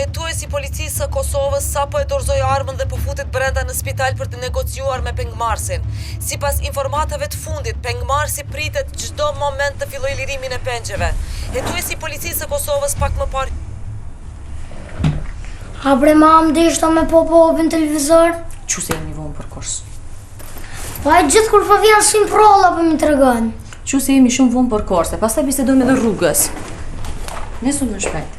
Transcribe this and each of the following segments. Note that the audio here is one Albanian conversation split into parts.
Hetuesi i policisë së Kosovës sapo e dorëzoi armën dhe po futet brenda në spital për të negociuar me pengmarrësin. Sipas informatave të fundit, pengmarrësi pritet çdo moment të fillojë lirimin e pengjeve. Hetuesi i policisë së Kosovës pak më parë. A bre mam, deshta me popo në televizor? Që se jemi vonë për kurs? Pa e gjithë kur fa vjen si më prolla për mi të regon. Që se jemi shumë vonë për kurs, e pastaj bisedojmë edhe rrugës. Nesu në shpejt.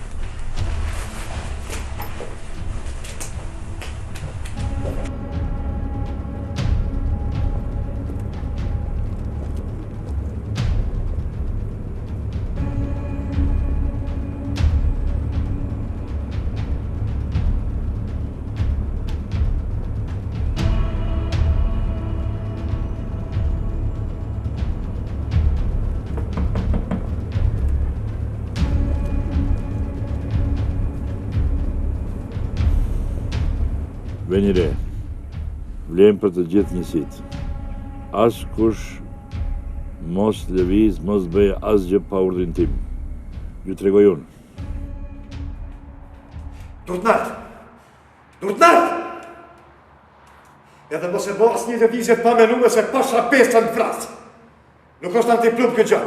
Veni re, vlem për të gjithë njësit. Askush mos lëviz, mos bëj asgjë pa urdhrin tim. Ju tregoj unë. Durdnart! Edhe mos e bo asnjë lëvizje pa menuar se pasha pesta në fras. Nuk është antiplumb kjo gjë.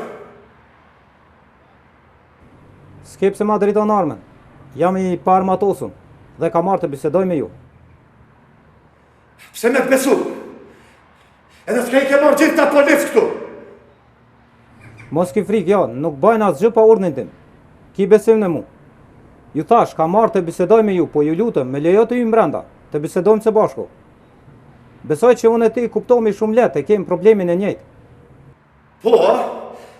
S'ke pse ma driton armën. Jam i parmatosur dhe kam marrë të bisedoj me ju. Pse me të besu? Edhe s'ka i ke marrë gjithë ta policë këtu. Mos ki frikë, jo, nuk bajnë asgjë pa urdhrin tim. Ki besim në mu. Ju thash, kam marrë të bisedoj me ju, po ju lutëm, me lejo të ju mbrenda, të bisedojmë së bashku. Besoj që unë e ti kuptohemi shumë lehtë, e kemi problemin e njëjtë. Po,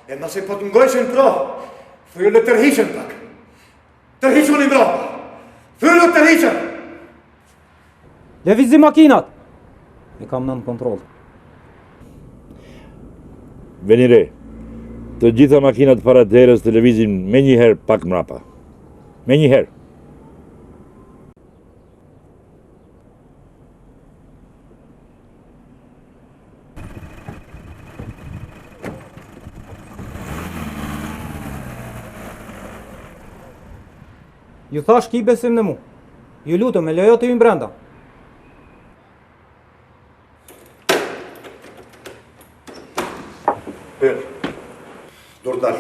e nëse po të ngojshin pra, thujë le tërhiqen pak. Tërhiquni bra. Thujë tërhiqen. Lëvizi makinat! E kam nën kontroll. Veni re, të gjitha makinat para derës të lëvizin me njëherë pak mrapa. Me njëherë. Ju thash ki besim në mu. Ju lutëm, me lejo të ju mbrenda. Durdnart.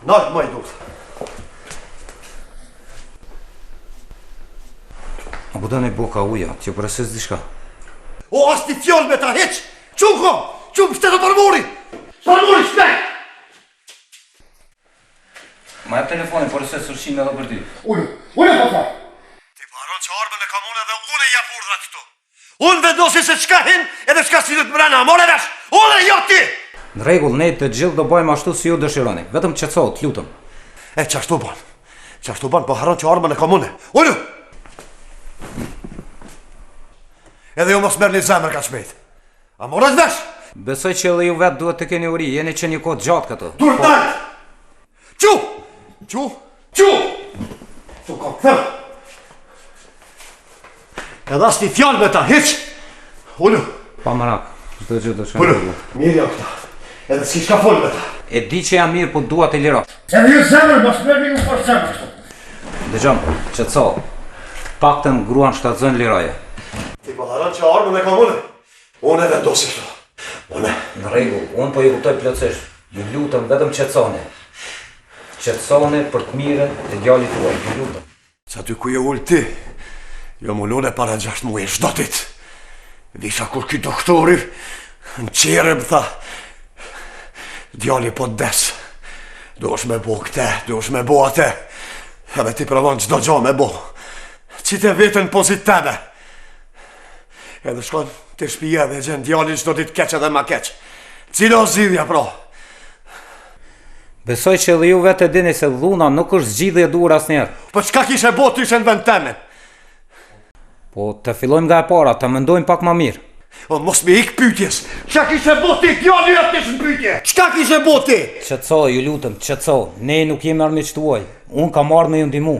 Nalt më i dut. A budane boka uja, t'ju përësës dishka. O, as ti fjoll me ta heq! Qumë kom! Qumë shtetë parmuri! Parmuri shpejt! Ma jep telefonin, përësës sërshim edhe për ty. Unë po fa! Ti paron që armën e kam unë edhe unë e jap urdhrat këtu. Unë vendosi se çka hin edhe çka si dhëtë mrena, more vesh! Unë e jo ti! Në regull, ne të gjithë do bëjmë ashtu si ju dëshironi. Vetëm qetësohu, t'lutem. E, qashtu ban. Qashtu ban, po haron që armën e kam unë. Unë! Edhe ju mos merr një zemër ka shpejt. A morët vesh? Besoj që edhe ju vetë duhet të keni uri, jeni që një kohë gjatë këtu. Durdnart! Qu, kom, thërë. Edhe as ti fjallë me ta, hiq. Ullu. Pa marak, çdo gjë do shkojmë. Ullu, mirë jo këta. Edhe s'ki shka folë me ta. E di që jam mirë, po dua të lirosh. Edhe ju zemër, mos merrni ju për zemër kështu. Dëgjom, qetësohu. Paktën gruan shtatzojnë liroje. Ti po haron që armën e kam unë. Unë e vendosi këtu. Unë. Në rregull, unë po ju kuptoj plotësisht. Ju lutem vetëm qetësoni. Qetësoni për të mirën e djalit tuaj, ju lutem. Sa ty ku je ullë ti, jo më lune para 6 muaj shdotit. Visha kur ky doktori në qere më tha, djali po des, do është me bo këte, do është me bo ate, edhe ti provon qdo gjo me bo. Qite vetën pozit tebe. Edhe shkon të shpija dhe gjen djalin qdo dit keq edhe ma keq. Cilo zidhja pro? Besoj që edhe ju vetë e dini se dhuna nuk është zgjidhje e dur asnjëherë. Po çka kishe bo ty ishe në vend temin? Po të fillojmë nga e para, të mendojmë pak më mirë. O mos me ik pyetjes. Çka kishe bo ti? Djali jot në pyetje. Çka kishe bo ti? Qetëso, ju lutem, qetëso. Ne nuk jemi armiq tuaj. Unë kam ardhur me ju ndihmu.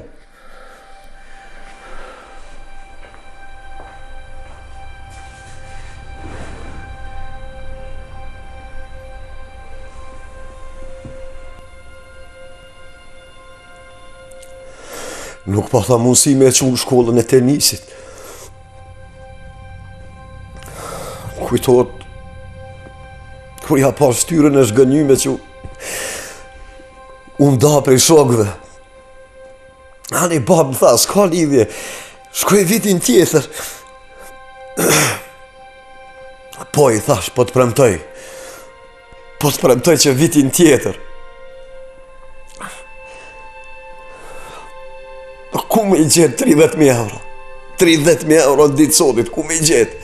Nuk pa tha mundësi me që në shkollën e tenisit. Kujtohet, kur ja pas shtyrën e shgënyme që unë da prej shokëve. Ani babë më tha, s'ka lidhje, shkoj vitin tjetër. Po i thash, po të premtoj. Po të premtoj që vitin tjetër. Ku me i gjetë 30.000 euro? 30.000 euro në ditë sotit, ku me i gjetë?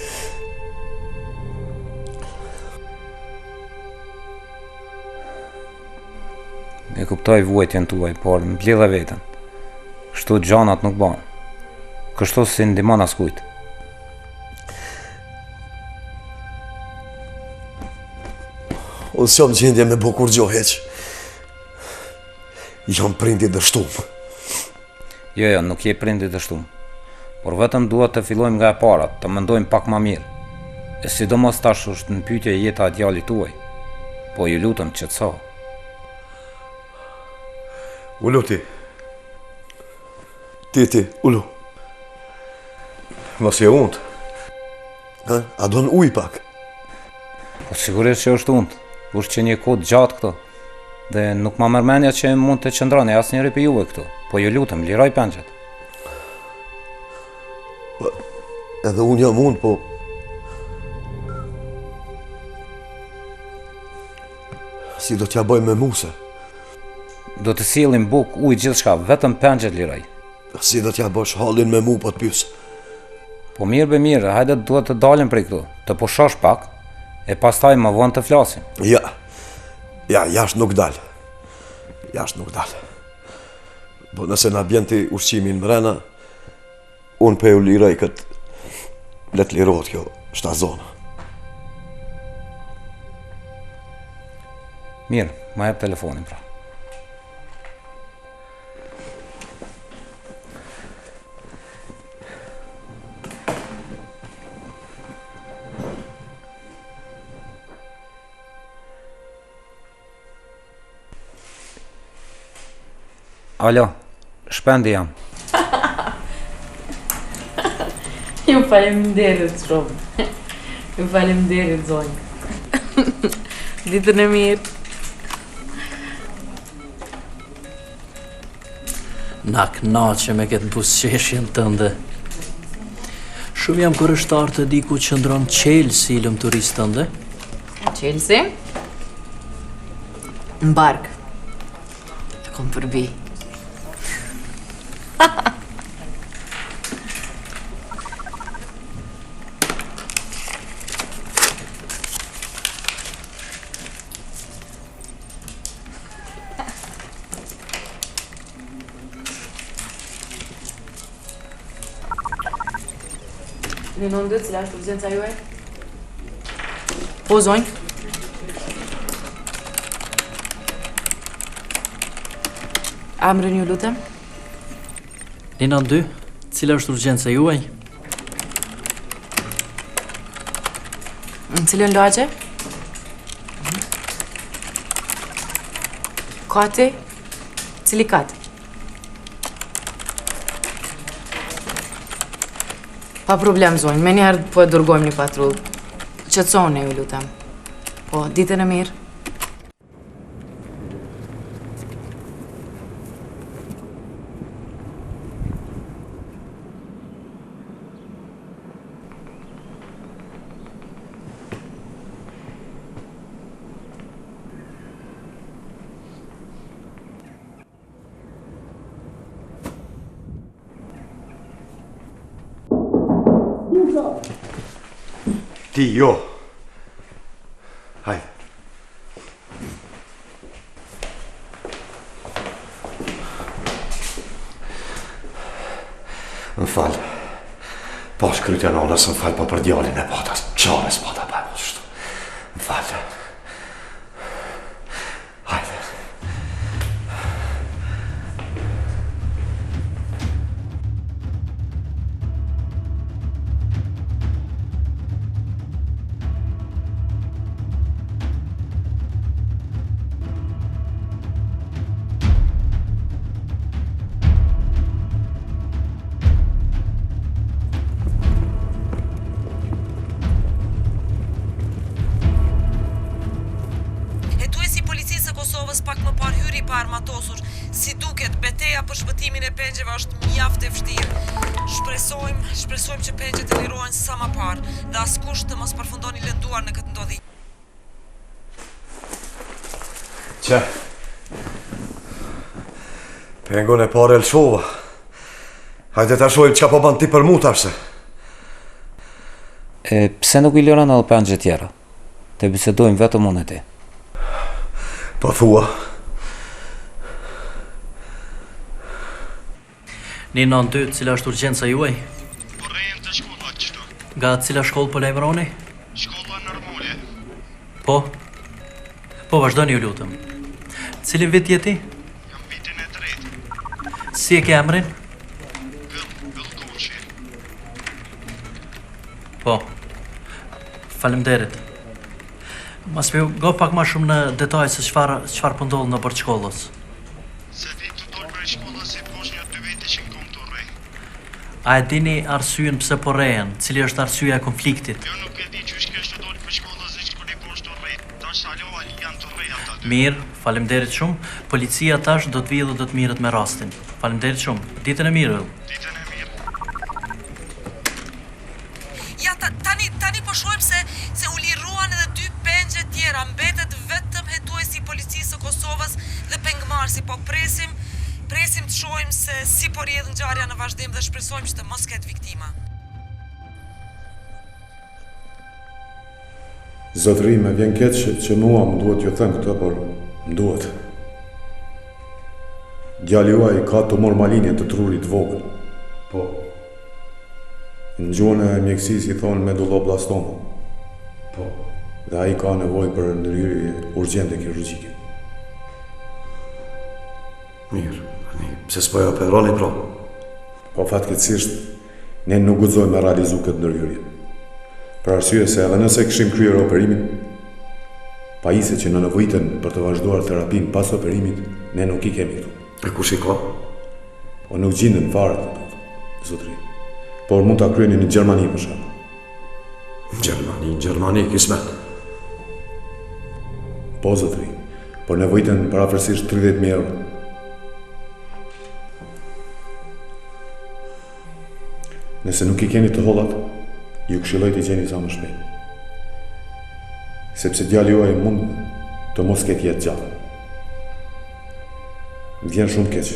E kuptoj vuajtjen tuaj, por mbledhe veten. Kështu gjanat nuk banë. Kështu si ndihmon askujt. Unë s'jam gjendje me bo kur gjo heq. Jam prindi dështum. Jo, nuk je prindi dështum. Por vetëm duhet të fillojmë nga e parat, të mendojmë pak ma mirë. E sidomos tash është në pyetje jeta e djalit tuaj. Po ju lutem qetëso. Ullu ti. Ti, ullu. Mos je unë. A do në uj pak? Po sigurisht që është unë. Është që një kohë gjatë këto. Dhe nuk ma mërmenja që mund të qëndrani asë njëri për juve këtu. Po ju lutem, liroj pëngjet. Edhe unë jam unë, po... Si do t'ja bëj me muse? Do të sillim buk, ujë, gjithçka, vetëm pëngjet liroj. Si do t'ja bësh halin me mu, po t'pyes? Po mirë be mirë, hajde duhet të dalim prej këtu. Të pushosh pak, e pastaj më vonë të flasim. Ja, jashtë nuk dal. Jashtë nuk dal. Po nëse na bjen ti ushqimin mrena, unë pe u liroj këtë, let lirohet kjo shtazona. Mirë, ma jep telefonin pra. Alo, shpendi jam. Ju faleminderit shumë. Ju faleminderit zonjë. Ditën e mirë. Na knaqe me këtë buzëqeshjen tënde. Shumë jam kërështar të di ku qëndron Chelsea, lëm turist tënde. Chelsea? Në bark. E kom përbi. Në nëndë, cila është urgjenca juaj? Po, zonjë. Amrën ju lutem? Nina 2, cila është urgjenca juaj? Në cilën lagje? Kati? Cili kat? Pa problem, zonjë, me njerë po e dërgojmë një patrullë. Qëtësone ju lutem. Po, ditën e mirë. Ti jo. Hajde. Më falë. Po shkrytja nonës, më falë, po për djallin e patas. Qare s'pata për më shtu. Më falë. Hajde. armatosur. Si duket, beteja për shpëtimin e pengjeve është mjaft e vështirë. Shpresojmë që pengjet të lirohen sa më parë dhe askush të mos përfundoni lënduar në këtë ndodhi. Që? Pengon e pare Elshova. Hajde ta shojmë çka po ban ti për mu tashse. Pse nuk i liron edhe pengje tjera? Të bisedojmë vetëm unë e ti. Po thua. 192, cila është urgjenca juaj? Po rejnë të shkolla qëto. Nga cila shkollë po lajmëroni? Shkolla normale. Po? Po, vazhdoni ju lutëm. Cili vit jeti? Jam vitin e 3. Si e ke emrin? Gëll Koqi. Po. Faleminderit. Mas me go pak ma shumë në detaj se çfarë po ndodh në bord shkollës. Se vi të dol për shkolla si posh një 2 vite që në kom të rej. A e dini arsyen pse po rehen? Cili është arsyeja e konfliktit? Jo nuk e di që është kështë të dol për shkolla zi që këni posh të rej. Ta shalo janë të rej ata 2. Mirë, faleminderit shumë. Policia tash do të vijë dhe do të mirët me rastin. Faleminderit shumë. Ditën e mirë. Ditën e mirë. Ja, tani po shohim se u liruan edhe 2 pengje tjera. Mbetet vetëm hetuesi i policisë së Kosovës dhe pengmarrësi. Po presim të shohim se si po rrjedh ngjarja në vazhdim dhe shpresojmë që të mos ketë viktima. Zotëri, me vjen keq që mua më duhet ju them këtë, por më duhet. Djali juaj ka tumor malign të trurit vogël. Po. Në gjuhën e mjekësisë i thonë medulloblastoma. Po. Dhe ai ka nevojë për ndërhyrje urgjente kirurgjike. Mirë, pse s'po e operoni pro? Po fatkeqësisht ne nuk guxojmë me realizu këtë ndërhyrje. Për arsye se edhe nëse kishim kryer operimin, pajisjet që në nevojiten për të vazhduar terapinë pas operimit, ne nuk i kemi këtu. E kush i ka? Po nuk gjenden fare këtu, zotëri. Por mund ta kryeni në Gjermani për shembull. Në Gjermani, kismet. Po zotëri, por nevojiten për afërsisht 30.000 euro. Nëse nuk i keni të hollat, ju këshilloj t'i gjeni sa më shpejt. Sepse djali juaj mund të mos ketë jetë gjatë. Më vjen shumë keq.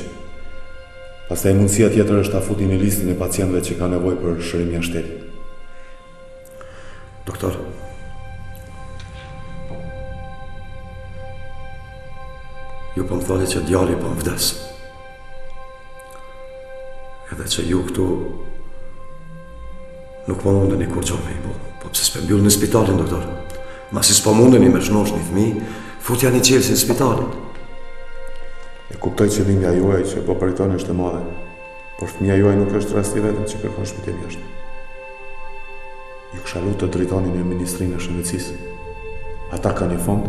Pastaj mundësia tjetër është ta futi në listën e pacientëve që ka nevojë për shërim jashtëti. Doktor. Ju po më thoni që djali po më vdes. Edhe që ju këtu nuk po mundeni kur gjo me i bo. Po pse s'pe mbyllë në spitalin, doktor? Ma si s'po mundeni me shnosh një fëmi, futja një qelsi në spitalin. E kuptoj qëllimja juaj që po përitoni është e madhe, por fëmia juaj nuk është rasti vetëm që kërkon shpëtim jashtë. Ju kisha lutur të drejtonin në Ministrinë e Shëndetësisë. Ata kanë një fond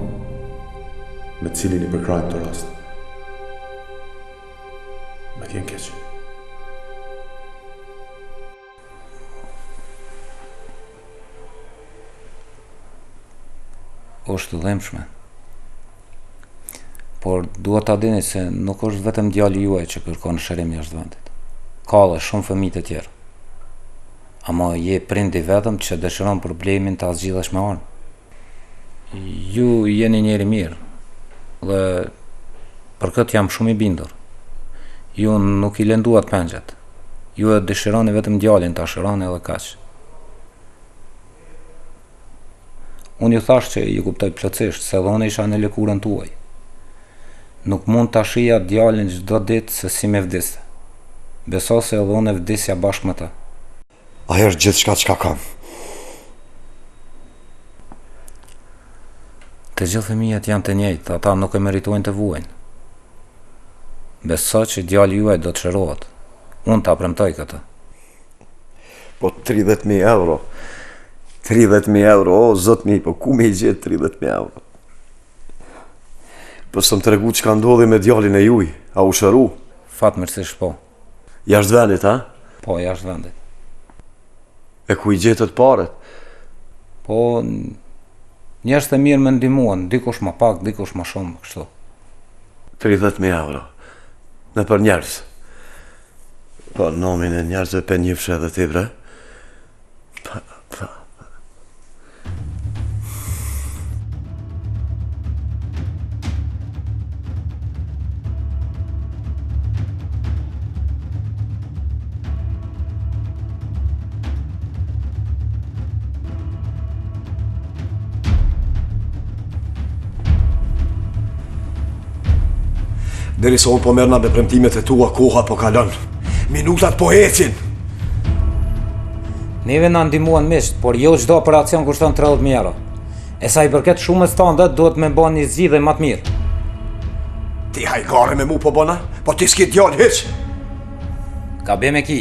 me të cilin i përkrajnë të rast. Me t'jen keq. Është të dhemshme. Por duhet ta dini se nuk është vetëm djali juaj që kërkon shërim jashtë vendit. Ka edhe shumë fëmijë të tjerë. Ama je prindi vetëm që dëshiron problemin ta zgjidhësh me armë. Ju jeni njeri mirë dhe për këtë jam shumë i bindur. Ju nuk i lënduat pengjet. Ju e dëshironi vetëm djalin ta shëroni edhe kaq. Unë ju thash që ju kuptoj plotësisht se dhoni isha në lëkurën tuaj. Nuk mund ta shija djalin çdo ditë se si me vdiste. Beso se edhe unë vdesja bashkë me ta. Ajo është gjithçka çka kam. Të gjithë fëmijët janë të njëjtë, ata nuk e meritojnë të vuajnë. Beso që djali juaj do të shërohet. Unë ta premtoj këtë. Po 30.000 euro. 30.000 euro, o zot mi, po ku me i gjetë 30.000 euro? Po së më të regu që ka ndodhi me djalin e juj, a u shëru? Fatmirësisht po. Jashtë vendit, ha? Po, jashtë vendit. E ku i gjetët paret? Po, njerëz të mirë më ndihmuan, dikush më pak, dikush më shumë, kështu. 30.000 euro. Në për njerës. Po, nomin e njerëzve për njëfshë edhe ti, bre. Deri sa unë po merna me premtimet e tua, koha po kalon. Minutat po ecin. Neve na ndihmuan misht, por jo çdo operacion kushton 30.000 euro. E sa i përket shumës tënde, duhet me bën një zgjidhje më të mirë. Ti hajgare me mu po bona? Po ti s'ki djallë hiq? Ka be me ki,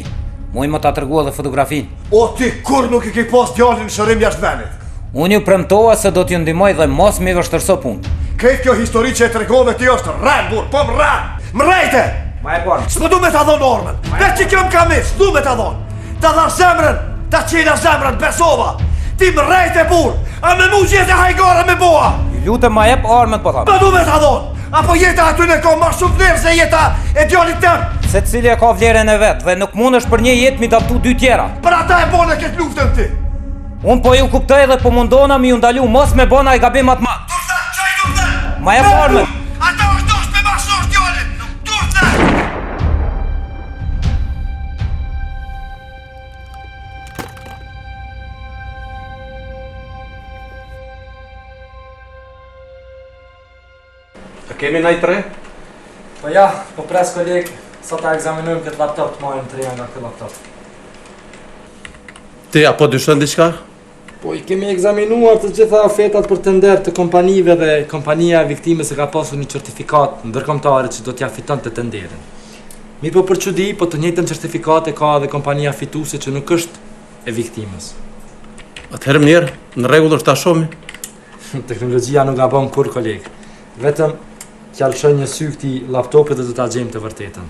muj më ta tërgua dhe fotografin. O ti kur nuk i ki pas djallin në shërim jashtë venit? Unë ju premtova se do t'ju ndihmoj dhe mos me vështërso punë. Këtë kjo histori që e tregove ti është rren, burr, po më rren! Më rejte! Ma e parë. S'po du me ta dhonë ormen! Veç që kjo më ka mis, du me ta dhonë! Ta dharë zemrën, ta qina zemrën, besova! Ti më rejte, burr! A me mu gjithë e hajgare me boa! Ju lutem ma jep armën po thamë. Pa du me ta dhonë! Apo jeta aty në ka marrë shumë vlerë se jeta e djallit tem! Se cili e ka vlerën e vetë dhe nuk mund është për një jetë mi daltu dy tjera. Për ata e bone këtë luftën ti! Unë po ju kuptoj dhe po mundona mi ju ndalu mos me bona i gabim atë matë. Ma jep armën! Ata është doshtë me bashkësh djallit! Turte! A kemi nëjtë tre? Po ja, po pres kolegë, sa ta egzaminujmë këtë laptop të marrim 3 nga këtë laptop. Ti apo dyshon diçka? Po i kemi egzaminuar të gjitha ofertat për tender të kompanive dhe kompania e viktimës e ka pasur një certifikat ndërkombëtare që do t'ja fiton të tenderin. Mirë po për çudi, po të njëjtën certifikat e ka edhe kompania fituese që nuk është e viktimës. Atëherë mirë, në rregull është ta shohim. Teknologjia nuk gabon kur koleg. Vetëm t'ja lëshoj një sy këtij laptopit dhe do ta gjejmë të vërtetën.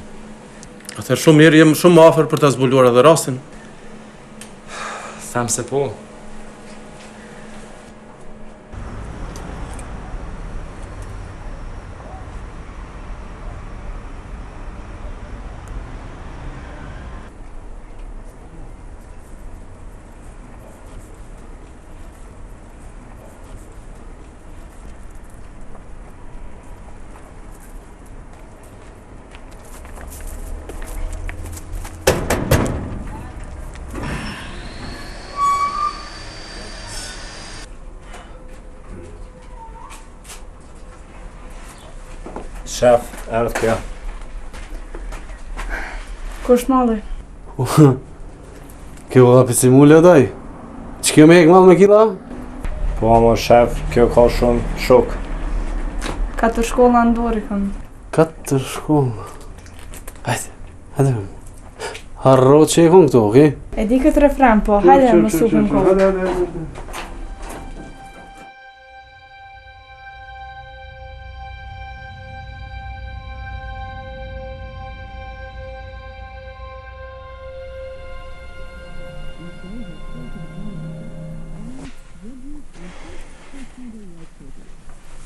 Atëherë shumë mirë, jem shumë afër për ta zbuluar edhe rastin. Them se po. Shef, erdhë kjo. Kush malli? Kjo ka pisi mulle daj? Që kjo me hek mal me kila? Po mo shef, kjo ka shumë shok. 4 shkolla në dorë kanë. 4 shkolla? Hajde. Harro që e kënë këto, okej? E di këtë refren, po, hajde më supëm kohë. Hajde.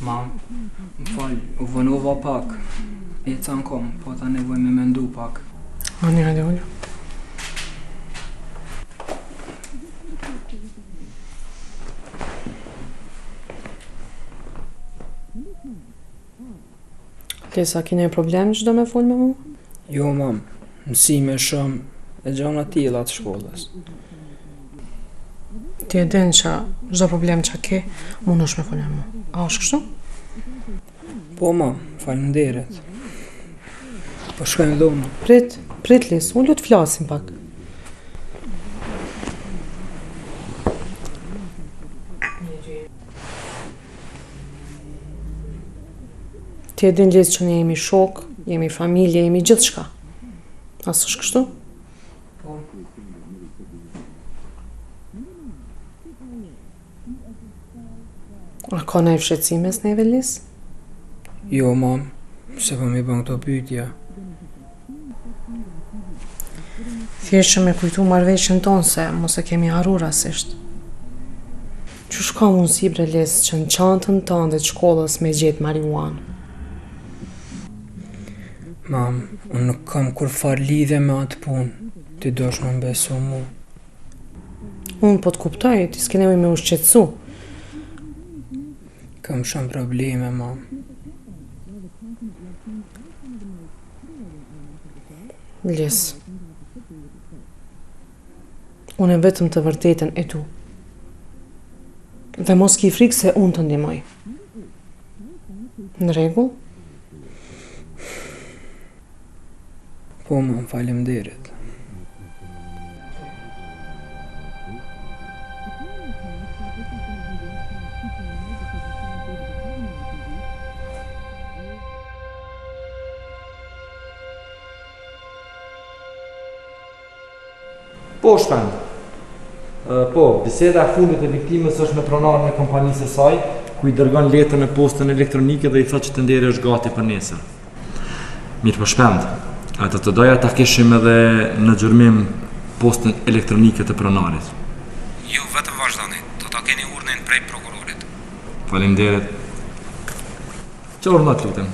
Mam, më falj, u vënova pak. E ca në kom, po ta nevoj me mendu pak. Hajde. Lesa, kine problem që do me full me mu? Jo, mam, mësime shumë e gjona tila të shkollës. Ti e din që çdo problem që ke, mund është me full me mu. A është kështu? Po, mam, faleminderit. Po shkojmë dhomë. Prit Lis, unë lu të flasim pak. Ti e din Lis që ne jemi shok, jemi familje, jemi gjithë shka. A s'është kështu? Po. A ka në e fshetësimes neve, Lis? Jo, mam, se po mi bën këto pyetja. Thjesht që me kujtu marrëveshjen tonë se mos e kemi harruar rasisht. Qysh ka mundësi bre Lis që në çantën tënde të shkollës me gjetë marijuanë? Mam, unë nuk kam kur far lidhje me atë punë. Ti dosh më besu mu. Unë po të kuptoj, ti s'ke nevojë me u shqetësu. Kam shumë probleme, mam. Ljes. Unë e vetëm të vërtetën e tu. Dhe mos ki frikë se unë të ndihmoj. Në rregull? Po, mam, faleminderit. Po, shpend. Po, biseda e fundit e viktimës është me pronarin e kompanisë së saj, ku i dërgon letër në postën elektronike dhe i thotë që tenderi është gati për nesër. Mirë, po shpend. Atë të doja ta kishim edhe në gjurmim postën elektronike të pronarit. Ju vetëm vazhdoni, do ta keni urdhën prej prokurorit. Faleminderit. Çfarë më lutem?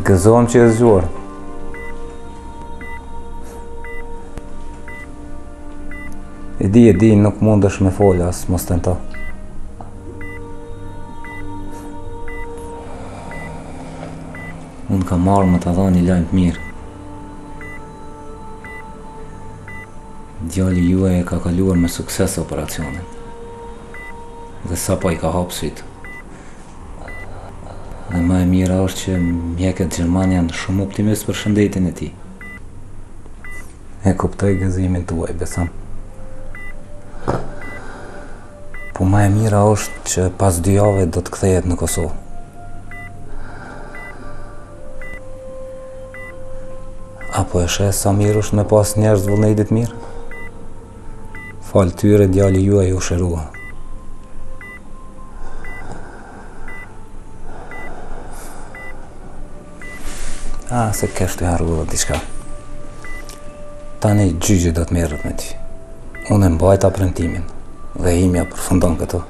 Gëzohem që e zgjuar. E di, nuk mundesh me fol as mos tento. Unë kam marrë më të dhënë një lajm të mirë. Djali juaj e ka kaluar me sukses operacionin. Dhe sapo i ka hapur sytë. Dhe më e mira është që mjekët gjerman janë shumë optimist për shëndetin e tij. E kuptoj gëzimin tuaj, besam. Po më e mira është që pas 2 javë do të kthehet në Kosovë. Apo e sheh sa mirë është me pas njerëz vullnetit mirë? Fal tyre djali juaj u shërua. Se kesh të harruar diçka. Tani gjyqi do të merret me ty. Unë mbajta premtimin dhe imja përfundon këtu.